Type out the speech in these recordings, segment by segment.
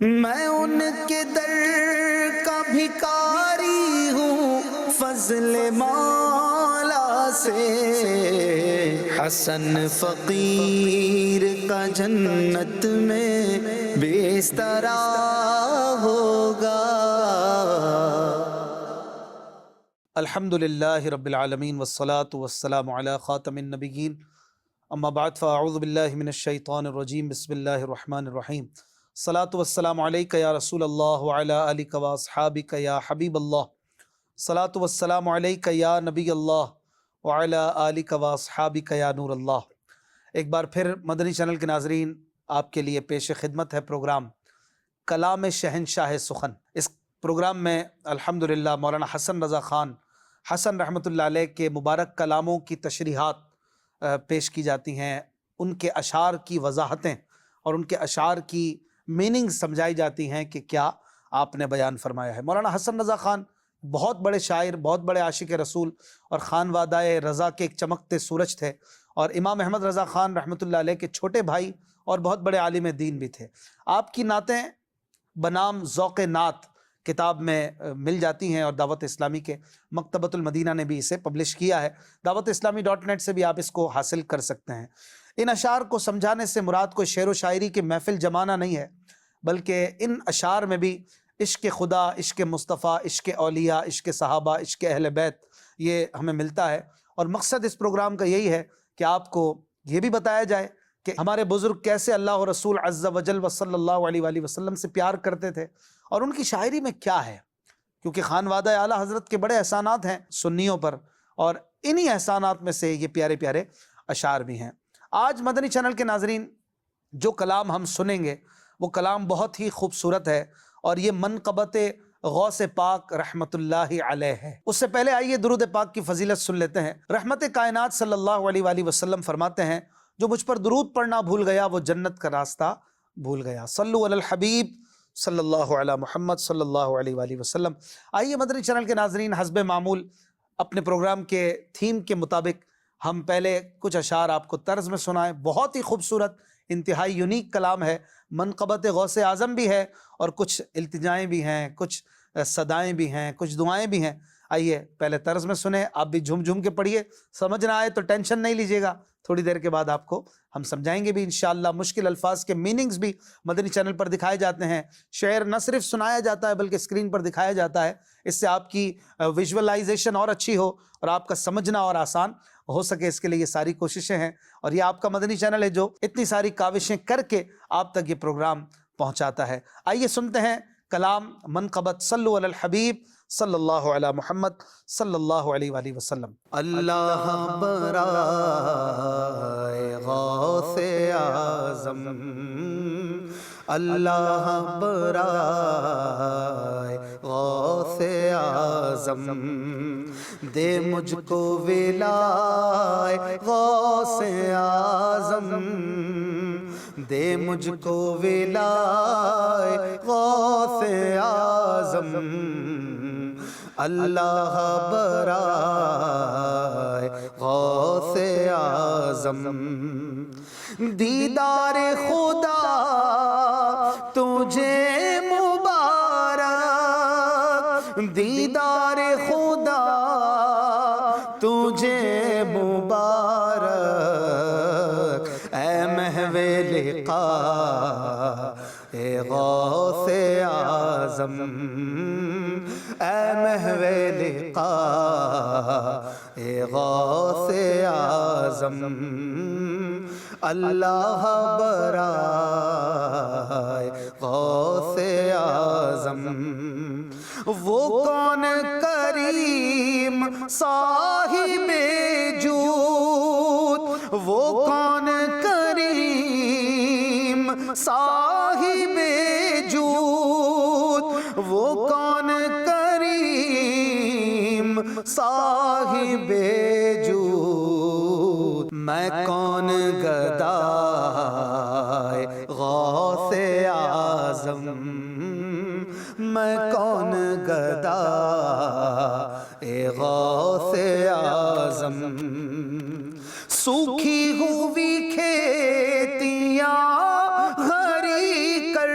میں ان کے در کا بھکاری ہوں فضل مولا سے، حسن فقیر کا جنت میں بستر ہوگا۔ الحمدللہ رب العالمین والصلاة والسلام علی خاتم النبیین، اما بعد فاعوذ باللہ من الشیطان الرجیم، بسم اللہ الرحمن الرحیم۔ الصلاة والسلام علیک یا رسول اللہ وعلی آلک واصحابک یا حبیب اللہ، الصلاة والسلام علیک یا نبی اللہ وعلی آلک واصحابک یا نور اللہ۔ ایک بار پھر مدنی چینل کے ناظرین، آپ کے لیے پیش خدمت ہے پروگرام کلام شہنشاہ سخن۔ اس پروگرام میں الحمدللہ مولانا حسن رضا خان حسن رحمۃ اللہ علیہ کے مبارک کلاموں کی تشریحات پیش کی جاتی ہیں، ان کے اشعار کی وضاحتیں اور ان کے اشعار کی میننگ سمجھائی جاتی ہیں کہ کیا آپ نے بیان فرمایا ہے۔ مولانا حسن رضا خان بہت بڑے شاعر، بہت بڑے عاشق رسول اور خانوادہ رضا کے ایک چمکتے سورج تھے، اور امام احمد رضا خان رحمۃ اللہ علیہ کے چھوٹے بھائی اور بہت بڑے عالم دین بھی تھے۔ آپ کی نعتیں بنام ذوق نعت کتاب میں مل جاتی ہیں، اور دعوت اسلامی کے مکتبۃ المدینہ نے بھی اسے پبلش کیا ہے۔ دعوت اسلامی .net سے بھی آپ اس کو حاصل کر سکتے ہیں۔ ان اشعار کو سمجھانے سے مراد کوئی شعر و شاعری کی محفل جمانا نہیں ہے، بلکہ ان اشعار میں بھی عشق خدا، عشق مصطفیٰ، عشق اولیاء، عشق صحابہ، عشق اہل بیت یہ ہمیں ملتا ہے۔ اور مقصد اس پروگرام کا یہی ہے کہ آپ کو یہ بھی بتایا جائے کہ ہمارے بزرگ کیسے اللہ و رسول عز و جل و صلی اللہ علیہ وآلہ وسلم سے پیار کرتے تھے، اور ان کی شاعری میں کیا ہے، کیونکہ خانوادہ اعلیٰ حضرت کے بڑے احسانات ہیں سنیوں پر، اور انہی احسانات میں سے یہ پیارے پیارے اشعار بھی ہیں۔ آج مدنی چینل کے ناظرین جو کلام ہم سنیں گے وہ کلام بہت ہی خوبصورت ہے، اور یہ منقبت غوث پاک رحمت اللہ علیہ ہے۔ اس سے پہلے آئیے درود پاک کی فضیلت سن لیتے ہیں۔ رحمت کائنات صلی اللہ علیہ وآلہ وسلم فرماتے ہیں، جو مجھ پر درود پڑھنا بھول گیا وہ جنت کا راستہ بھول گیا۔ صلو علی الحبیب صلی اللہ علی محمد صلی اللہ علیہ وآلہ وسلم۔ آئیے مدنی چینل کے ناظرین، حسب معمول اپنے پروگرام کے تھیم کے مطابق ہم پہلے کچھ اشعار آپ کو طرز میں سنائیں۔ بہت ہی خوبصورت، انتہائی یونیک کلام ہے، منقبت غوث اعظم بھی ہے، اور کچھ التجائیں بھی ہیں، کچھ صدائیں بھی ہیں، کچھ دعائیں بھی ہیں۔ آئیے پہلے طرز میں سنیں، آپ بھی جھوم جھوم کے پڑھیے، سمجھ نہ آئے تو ٹینشن نہیں لیجیے گا، تھوڑی دیر کے بعد آپ کو ہم سمجھائیں گے بھی انشاءاللہ۔ مشکل الفاظ کے میننگز بھی مدنی چینل پر دکھائے جاتے ہیں، شعر نہ صرف سنایا جاتا ہے بلکہ اسکرین پر دکھایا جاتا ہے، اس سے آپ کی ویژولائزیشن اور اچھی ہو اور آپ کا سمجھنا اور آسان ہو سکے، اس کے لیے یہ ساری کوششیں ہیں، اور یہ آپ کا مدنی چینل ہے جو اتنی ساری کاوشیں کر کے آپ تک یہ پروگرام پہنچاتا ہے۔ آئیے سنتے ہیں کلام منقبت صلو علی الحبیب صلی اللہ علی محمد صلی اللہ علیہ وآلہ وسلم۔ اللہ برائے غوث اعظم، اللہ برائے غوث اعظم، دے مجھ کو ولائے غوث اعظم، دے مجھ کو ولائے غوث اعظم، اللہ برائے غوث اعظم، دیدار خدا تجھے مبارک، دیدار خدا تجھے مبارک، اے محو لقاء اے غوث اعظم، اے محو لقاء اے غوث اعظم، اللہ برائے غوث اعظم، وہ کون کریم صاحب جود، وہ کون کریم صاحب جود، وہ کون کریم صاحب جود، میں کون گدائے غوث اعظم، میں کون گدا اے غوث اعظم، سوکھی ہوئی کھیتیاں ہری کر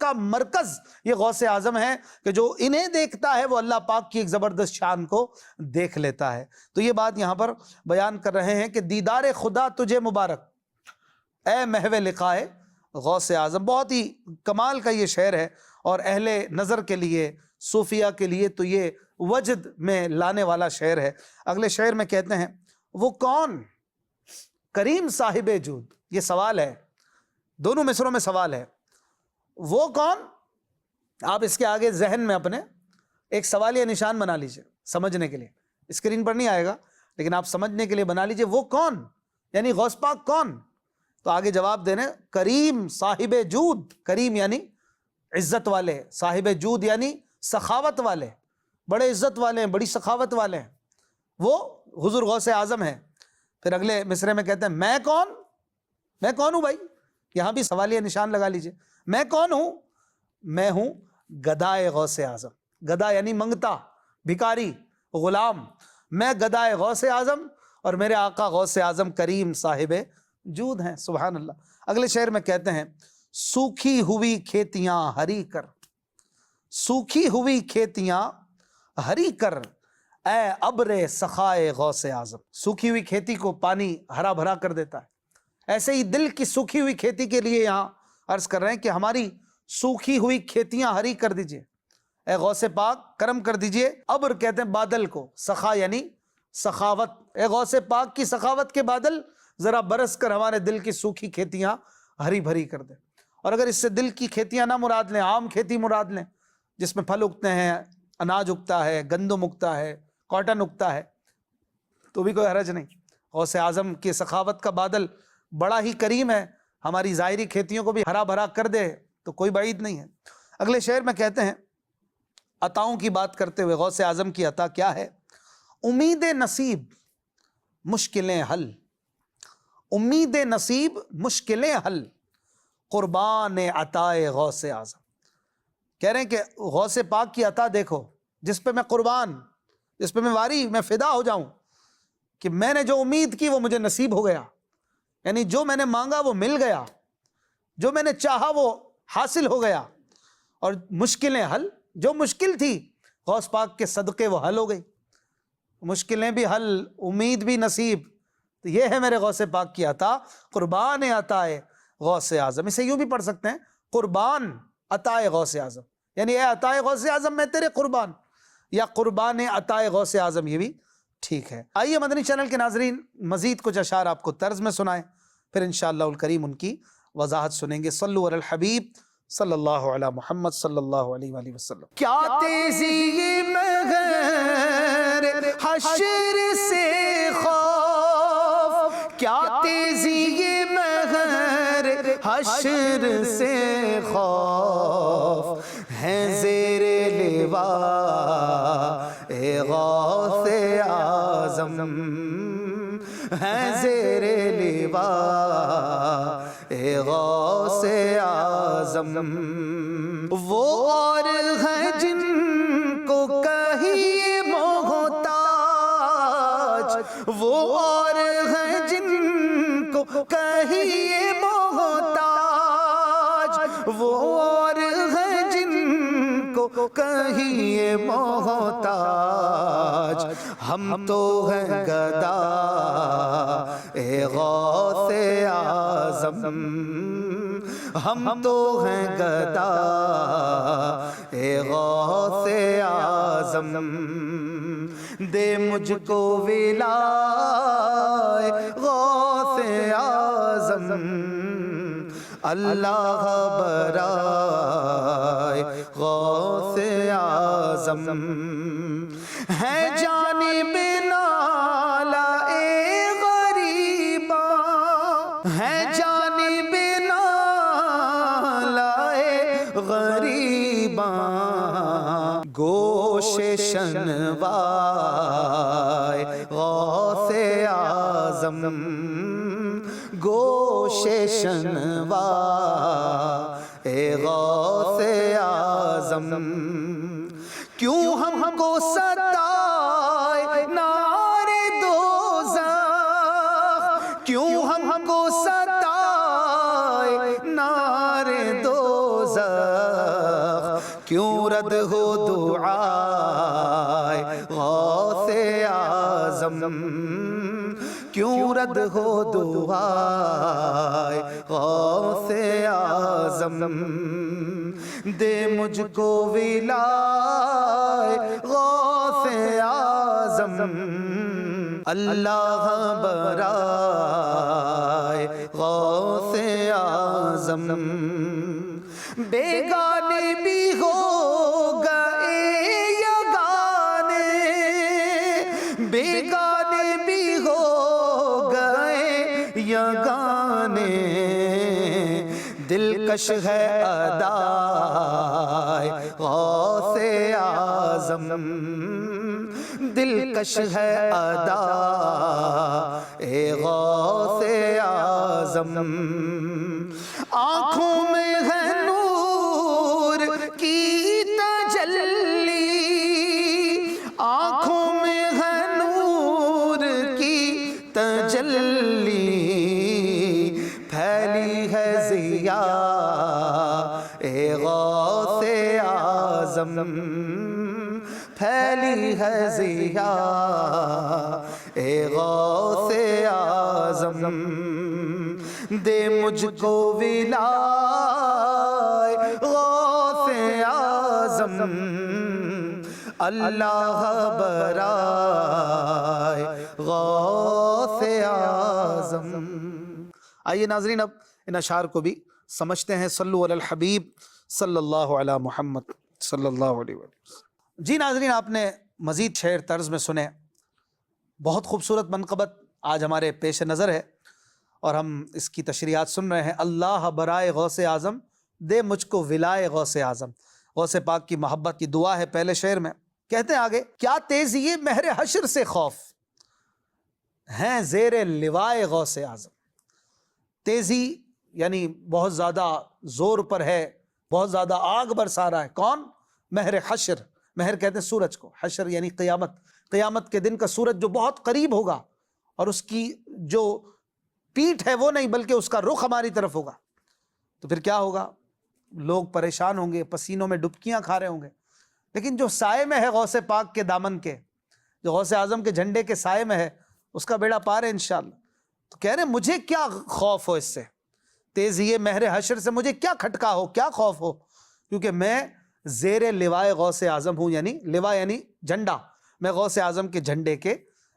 کا مرکز یہ غوث اعظم ہے کہ جو انہیں دیکھتا ہے وہ اللہ پاک کی ایک زبردست شان کو دیکھ لیتا ہے۔ تو یہ بات یہاں پر بیان کر رہے ہیں کہ دیدار خدا تجھے مبارک اے محو لقائے غوث اعظم۔ بہت ہی کمال کا یہ شعر ہے، اور اہل نظر کے لیے، صوفیہ کے لیے تو یہ وجد میں لانے والا شعر ہے۔ اگلے شعر میں کہتے ہیں وہ کون کریم صاحب جود، یہ سوال ہے، دونوں مصروں میں سوال ہے، وہ کون؟ آپ اس کے آگے ذہن میں اپنے ایک سوالیہ نشان بنا لیجئے سمجھنے کے لیے، اسکرین پر نہیں آئے گا لیکن آپ سمجھنے کے لیے بنا لیجئے وہ کون، یعنی غوث پاک کون؟ تو آگے جواب دینے کریم صاحب جود، کریم یعنی عزت والے، صاحب جود یعنی سخاوت والے، بڑے عزت والے ہیں، بڑی سخاوت والے ہیں، وہ حضور غوث اعظم ہے۔ پھر اگلے مصرے میں کہتے ہیں میں کون ہوں بھائی، یہاں بھی سوالیہ نشان لگا لیجئے، میں کون ہوں؟ میں ہوں گدائے غوث اعظم، گدا یعنی منگتا، بھکاری، غلام، میں گدائے غوث اعظم اور میرے آقا غوث اعظم کریم صاحب جود ہیں۔ سبحان اللہ۔ اگلے شعر میں کہتے ہیں سوکھی ہوئی کھیتیاں ہری کر، سوکھی ہوئی کھیتیاں ہری کر اے ابر سخائے غوث اعظم۔ سوکھی ہوئی کھیتی کو پانی ہرا بھرا کر دیتا ہے، ایسے ہی دل کی سوکھی ہوئی کھیتی کے لیے یہاں عرض کر رہے ہیں کہ ہماری سوکھی ہوئی کھیتیاں ہری کر دیجئے اے غوث پاک، کرم کر دیجئے۔ ابر کہتے ہیں بادل کو، سخا یعنی سخاوت، اے غوث پاک کی سخاوت کے بادل ذرا برس کر ہمارے دل کی سوکھی کھیتیاں ہری بھری کر دے۔ اور اگر اس سے دل کی کھیتیاں نہ مراد لیں، عام کھیتی مراد لیں جس میں پھل اگتے ہیں، اناج اگتا ہے، گندم اگتا ہے، کاٹن اگتا ہے، تو بھی کوئی حرج نہیں۔ غوث اعظم کی سخاوت کا بادل بڑا ہی کریم ہے، ہماری ظاہری کھیتیوں کو بھی ہرا بھرا کر دے تو کوئی بعید نہیں ہے۔ اگلے شعر میں کہتے ہیں عطاؤں کی بات کرتے ہوئے غوث اعظم کی عطا کیا ہے؟ امید نصیب مشکلیں حل، امید نصیب مشکلیں حل قربان عطائے غوث اعظم۔ کہہ رہے ہیں کہ غوث پاک کی عطا دیکھو جس پہ میں قربان، جس پہ میں واری، میں فدا ہو جاؤں، کہ میں نے جو امید کی وہ مجھے نصیب ہو گیا، یعنی جو میں نے مانگا وہ مل گیا، جو میں نے چاہا وہ حاصل ہو گیا، اور مشکلیں حل، جو مشکل تھی غوث پاک کے صدقے وہ حل ہو گئی، مشکلیں بھی حل، امید بھی نصیب۔ تو یہ ہے میرے غوث پاک کی عطا، قربان عطائے غوث اعظم۔ اسے یوں بھی پڑھ سکتے ہیں قربان عطائے غوث اعظم، یعنی اے عطائے غوث اعظم میں تیرے قربان، یا قربان عطائے غوث اعظم، یہ بھی ٹھیک ہے۔ آئیے مدنی چینل کے ناظرین مزید کچھ اشعار آپ کو طرز میں سنائیں، پھر انشاءاللہ الکریم ان کی وضاحت سنیں گے۔ صلو علی الحبیب صلی اللہ علی محمد صلی اللہ علیہ وآلہ وسلم۔ کیا تیزی مگر حشر سے خوف، کیا تیزی مگر حشر سے خوف، ہیں زیر لواء اے غوث اعظم، ہیں زیر لواء اے غوث اعظم۔ وہ اور ہیں جن کو کہیں محتاج، وہ اور ہیں جن کو کہیں محتاج، وہ اور ہیں جن کو کہیں محتاج، ہم تو ہیں گدا اے غوث اعظم، ہم تو ہیں گدا اے غوث اعظم، دے مجھ کو ولائے غوث اعظم، اللہ برائے غوث اعظم، ہے جانب نالا اے غریباں، ہے جانب نالا اے غریباں، گوش شنوائے غوث اعظم، گوش شنوا اے غوث اعظم، کیوں ہم کو ستائے نار دوزخ، کیوں ہم کو ستائے نار دوزخ، رد ہو دعائے غوث اعظم، کیوں رد ہو دعائے غوث اعظم، دے مجھ کو ولائے غوث اعظم، اللہ برائے غوث اعظم، بیگانے بھی ہو گئے یگانے، بیگانے بھی ہو گئے یگانے، دلکش ہے ادائے غوث اعظم، دلکش ہے ادائے غوث اعظم، آنکھوں میں ہے نور کی تجلی، آنکھوں میں ہے نور کی تجلی، پھیلی ہے ضیاء اے غوث اعظم، پھیلی ہے ضیاء اے غوث اعظم، دے مجھ کو ولائے غوث اعظم، اللہ برائے غوث اعظم۔ آئیے ناظرین اب ان اشعار کو بھی سمجھتے ہیں۔ صلو علی الحبیب صلی اللہ علی محمد صلی اللہ علیہ وسلم۔ جی ناظرین، آپ نے مزید شعر طرز میں سنے، بہت خوبصورت منقبت آج ہمارے پیش نظر ہے اور ہم اس کی تشریحات سن رہے ہیں۔ اللہ برائے غوث اعظم، دے مجھ کو ولائے غوث اعظم، غوث پاک کی محبت کی دعا ہے پہلے شعر میں۔ کہتے ہیں آگے، کیا تیزی مہر حشر سے خوف ہیں زیر لوائے غوث اعظم۔ تیزی یعنی بہت زیادہ زور پر ہے، بہت زیادہ آگ برسا رہا ہے۔ کون؟ مہر حشر، مہر کہتے ہیں سورج کو، حشر یعنی قیامت، قیامت کے دن کا سورج جو بہت قریب ہوگا اور اس کی جو پیٹھ ہے وہ نہیں بلکہ اس کا رخ ہماری طرف ہوگا، تو پھر کیا ہوگا؟ لوگ پریشان ہوں گے، پسینوں میں ڈبکیاں کھا رہے ہوں گے۔ لیکن جو سائے میں ہے غوث پاک کے دامن کے، جو غوث اعظم کے جھنڈے کے سائے میں ہے، اس کا بیڑا پار ہے انشاءاللہ۔ تو کہہ رہے ہیں مجھے کیا خوف ہو اس سے، تیزی مہر حشر سے مجھے کیا کھٹکا ہو، کیا خوف ہو، کیونکہ میں زیر لوائے غوث اعظم ہوں، یعنی لوا یعنی جھنڈا، میں غوث اعظم کے جھنڈے کے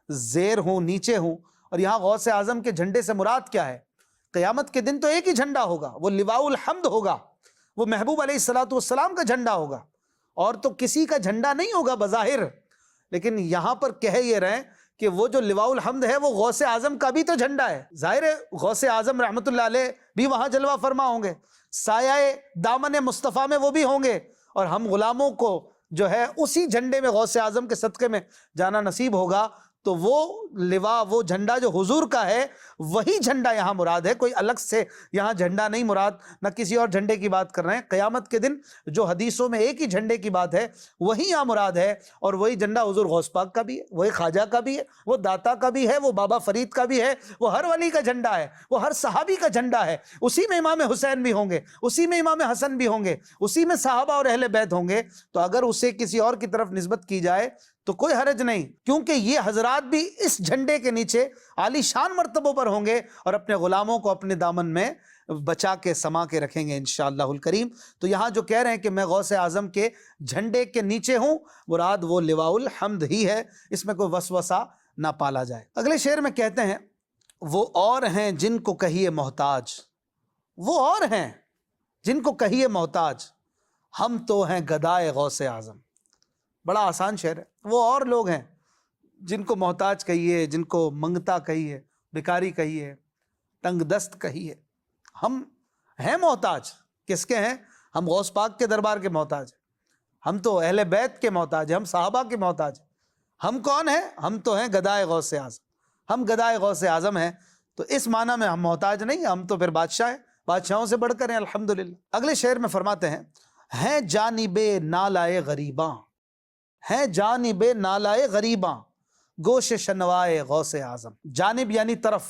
زیر ہوں، نیچے ہوں۔ اور یہاں غوث اعظم کے جھنڈے سے مراد کیا ہے؟ قیامت کے دن تو ایک ہی جھنڈا ہوگا، وہ لواء الحمد ہوگا، وہ محبوب علیہ السلام کا جھنڈا ہوگا، اور تو کسی کا جھنڈا نہیں ہوگا بظاہر۔ لیکن یہاں پر کہہ یہ رہے ہیں کہ وہ جو لواء الحمد ہے وہ غوث اعظم کا بھی تو جھنڈا ہے۔ ظاہر ہے غوث اعظم رحمۃ اللہ علیہ بھی وہاں جلوہ فرما ہوں گے، سایہ دامن مصطفیٰ میں وہ بھی ہوں گے، اور ہم غلاموں کو جو ہے اسی جھنڈے میں غوث اعظم کے صدقے میں جانا نصیب ہوگا۔ تو وہ لواء، وہ جھنڈا جو حضور کا ہے، وہی جھنڈا یہاں مراد ہے، کوئی الگ سے یہاں جھنڈا نہیں مراد، نہ کسی اور جھنڈے کی بات کر رہے ہیں۔ قیامت کے دن جو حدیثوں میں ایک ہی جھنڈے کی بات ہے وہی یہاں مراد ہے، اور وہی جھنڈا حضور غوث پاک کا بھی ہے، وہی خواجہ کا بھی ہے، وہ داتا کا بھی ہے، وہ بابا فرید کا بھی ہے، وہ ہر ولی کا جھنڈا ہے، وہ ہر صحابی کا جھنڈا ہے۔ اسی میں امام حسین بھی ہوں گے، اسی میں امام حسن بھی ہوں گے، اسی میں صحابہ اور اہل بیت ہوں گے۔ تو اگر اسے کسی اور کی طرف نسبت کی جائے تو کوئی حرج نہیں، کیونکہ یہ حضرات بھی اس جھنڈے کے نیچے عالی شان مرتبوں پر ہوں گے اور اپنے غلاموں کو اپنے دامن میں بچا کے سما کے رکھیں گے انشاءاللہ الکریم۔ تو یہاں جو کہہ رہے ہیں کہ میں غوث اعظم کے جھنڈے کے نیچے ہوں، مراد وہ لواء الحمد ہی ہے، اس میں کوئی وسوسہ نہ پالا جائے۔ اگلے شعر میں کہتے ہیں، وہ اور ہیں جن کو کہیے محتاج، وہ اور ہیں جن کو کہیے محتاج، ہم تو ہیں گدائے غوث اعظم۔ بڑا آسان شعر ہے۔ وہ اور لوگ ہیں جن کو محتاج کہیے، جن کو منگتا کہیے، بھکاری کہیے، تنگ دست کہیے، ہم ہیں محتاج۔ کس کے ہیں؟ ہم غوث پاک کے دربار کے محتاج ہیں، ہم تو اہل بیت کے محتاج ہیں، ہم صحابہ کے محتاج ہیں۔ ہم کون ہیں؟ ہم تو ہیں گدائے غوث اعظم، ہم گدائے غوث اعظم ہیں۔ تو اس معنی میں ہم محتاج نہیں، ہم تو پھر بادشاہ ہیں، بادشاہوں سے بڑھ کر ہیں الحمدللہ۔ اگلے شعر میں فرماتے ہیں جانب نالائے غریباں، ہیں جانب نالائے غریباں، گوش شنوائے غوث اعظم۔ جانب یعنی طرف،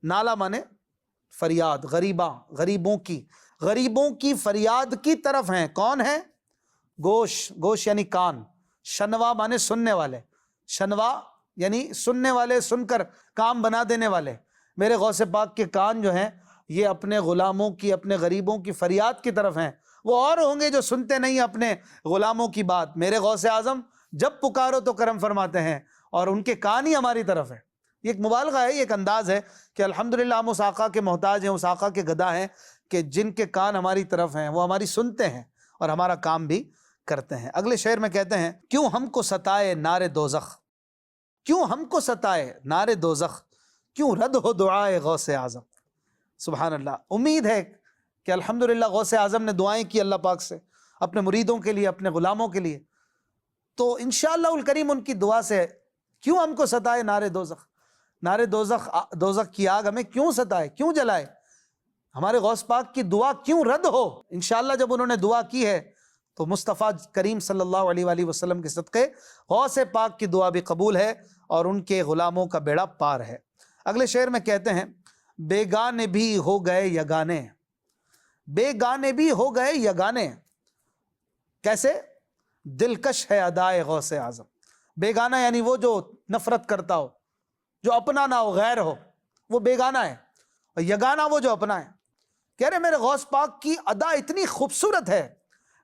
نالا مانے فریاد، غریباں غریبوں کی فریاد کی طرف ہیں۔ کون ہیں؟ گوش یعنی کان، شنوا مانے سننے والے، شنوا یعنی سننے والے، سن کر کام بنا دینے والے۔ میرے غوث پاک کے کان جو ہیں یہ اپنے غلاموں کی، اپنے غریبوں کی فریاد کی طرف ہیں۔ وہ اور ہوں گے جو سنتے نہیں اپنے غلاموں کی بات، میرے غوث اعظم جب پکارو تو کرم فرماتے ہیں، اور ان کے کان ہی ہماری طرف ہے۔ یہ ایک مبالغہ ہے، یہ ایک انداز ہے کہ الحمدللہ ہم اس آقا کے محتاج ہیں، اس آقا کے گدا ہیں کہ جن کے کان ہماری طرف ہیں، وہ ہماری سنتے ہیں اور ہمارا کام بھی کرتے ہیں۔ اگلے شعر میں کہتے ہیں، کیوں ہم کو ستائے نار دوزخ، کیوں ہم کو ستائے نار دوزخ، کیوں رد ہو دعائے غوث اعظم۔ سبحان اللہ۔ امید ہے کہ الحمدللہ غوث اعظم نے دعائیں کی اللہ پاک سے اپنے مریدوں کے لیے، اپنے غلاموں کے لیے، تو انشاءاللہ الکریم ان کی دعا سے کیوں ہم کو ستائے نار دوزخ، نار دوزخ، دوزخ کی آگ ہمیں کیوں ستائے، کیوں جلائے، ہمارے غوث پاک کی دعا کیوں رد ہو۔ انشاءاللہ جب انہوں نے دعا کی ہے تو مصطفیٰ کریم صلی اللہ علیہ وآلہ وسلم کے صدقے غوث پاک کی دعا بھی قبول ہے اور ان کے غلاموں کا بیڑا پار ہے۔ اگلے شعر میں کہتے ہیں، بیگانے بھی ہو گئے یگانے، بیگانے بھی ہو گئے یگانے، کیسے؟ دلکش ہے ادائے غوث اعظم۔ بیگانہ یعنی وہ جو نفرت کرتا ہو، جو اپنا نہ ہو، غیر ہو، وہ بیگانہ ہے، اور یگانہ وہ جو اپنا ہے۔ کہہ رہے میرے غوث پاک کی ادا اتنی خوبصورت ہے،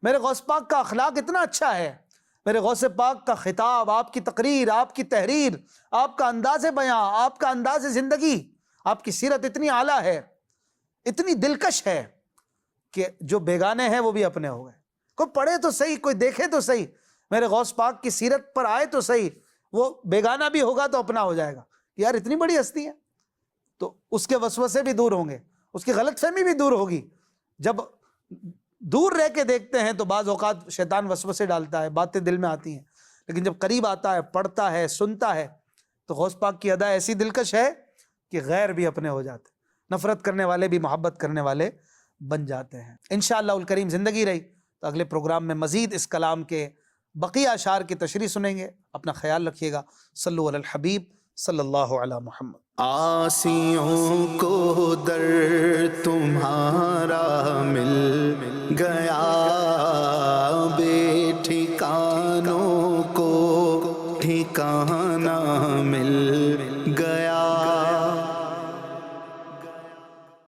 میرے غوث پاک کا اخلاق اتنا اچھا ہے، میرے غوث پاک کا خطاب، آپ کی تقریر، آپ کی تحریر، آپ کا انداز بیاں، آپ کا انداز زندگی، آپ کی سیرت اتنی اعلیٰ ہے، اتنی دلکش ہے کہ جو بیگانے ہیں وہ بھی اپنے ہو گئے۔ کوئی پڑھے تو صحیح، کوئی دیکھے تو صحیح، میرے غوث پاک کی سیرت پر آئے تو صحیح، وہ بیگانہ بھی ہوگا تو اپنا ہو جائے گا۔ یار اتنی بڑی ہستی ہے تو اس کے وسوسے بھی دور ہوں گے، اس کی غلط فہمی بھی دور ہوگی۔ جب دور رہ کے دیکھتے ہیں تو بعض اوقات شیطان وسوسے ڈالتا ہے، باتیں دل میں آتی ہیں، لیکن جب قریب آتا ہے، پڑھتا ہے، سنتا ہے، تو غوث پاک کی ادا ایسی دلکش ہے کہ غیر بھی اپنے ہو جاتے، نفرت کرنے والے بھی محبت کرنے والے بن جاتے ہیں۔ انشاءاللہ الکریم زندگی رہی تو اگلے پروگرام میں مزید اس کلام کے بقیہ اشعار کی تشریح سنیں گے۔ اپنا خیال رکھیے گا۔ صلو علی الحبیب صلی اللہ علی محمد۔ آسیوں کو در تمہارا مل گیا، بے ٹھکانوں کو ٹھکانہ مل